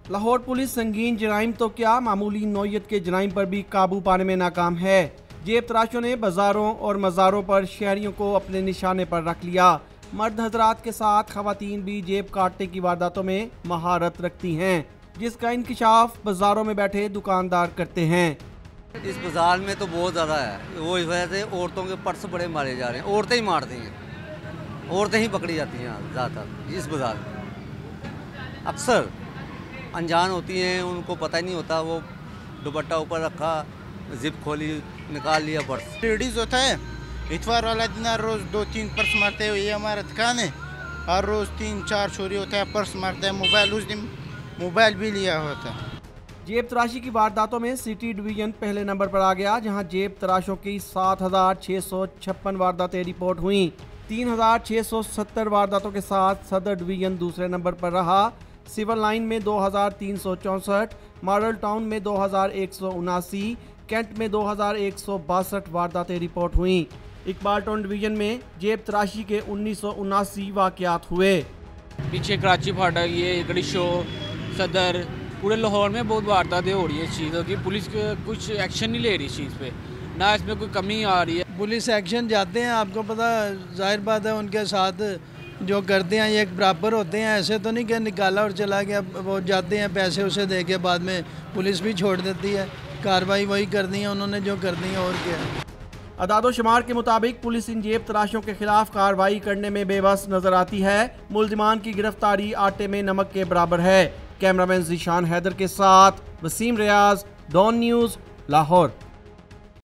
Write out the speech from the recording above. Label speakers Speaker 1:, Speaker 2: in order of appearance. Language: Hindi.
Speaker 1: लाहौर पुलिस संगीन जराइम तो क्या मामूली नौयत के जराइम पर भी काबू पाने में नाकाम है। जेब तराशों ने बाजारों और मज़ारों पर शहरियों को अपने निशाने पर रख लिया। मर्द हजरात के साथ खवातीन भी जेब काटने की वारदातों में महारत रखती हैं, जिसका इंकिशाफ बाजारों में बैठे दुकानदार करते हैं।
Speaker 2: इस बाजार में तो बहुत ज़्यादा है, वो इस वजह से औरतों के पर्स बड़े मारे जा रहे हैं। औरतें ही मारती हैं, औरतें ही पकड़ी जाती हैं ज़्यादातर इस बाजार में। अक्सर अनजान होती हैं, उनको पता ही नहीं होता, वो दुपट्टा ऊपर रखा, जिप खोली, निकाल लिया पर्स।
Speaker 3: लेडीज़ होता है, इतवार वाला दिन हर रोज़ 2-3 पर्स मारते हुए, ये हमारा दुकान है, हर रोज़ 3-4 चोरी होता है, पर्स मारता है, मोबाइल उस दिन मोबाइल भी लिया होता है।
Speaker 1: जेब तराशी की वारदातों में सिटी डिवीजन पहले नंबर पर आ गया, जहां जेब तराशों की 7,656 वारदातें रिपोर्ट हुई। 3,670 वारदातों के साथ सदर डिवीजन दूसरे नंबर पर रहा। सिविल लाइन में 2,364, मॉडल टाउन में 2,179, कैंट में 2,162 वारदातें रिपोर्ट हुई। इकबाल टाउन डिवीजन में जेब तराशी के 1979 वाकयात हुए।
Speaker 4: पीछे कराची फाटक, ये गड़ी शो, सदर, पूरे लाहौर में बहुत वारदातें हो रही है इस चीज़ों की। पुलिस कुछ एक्शन नहीं ले रही इस चीज़ पे, ना इसमें कोई कमी आ रही है।
Speaker 5: पुलिस एक्शन जाते हैं, आपको पता जाहिर बात है, उनके साथ जो करते हैं ये बराबर होते हैं। ऐसे तो नहीं कि निकाला और चला गया, वो जाते हैं पैसे उसे दे के, बाद में पुलिस भी छोड़ देती है। कार्रवाई वही करनी है उन्होंने जो करनी है, और क्या है।
Speaker 1: अदादो शुमार के मुताबिक पुलिस इन जेब तराशों के खिलाफ कार्रवाई करने में बेबस नजर आती है। मुल्जिमान की गिरफ्तारी आटे में नमक के बराबर है। कैमरामैन ज़ीशान हैदर के साथ वसीम रियाज, डॉन न्यूज़, लाहौर।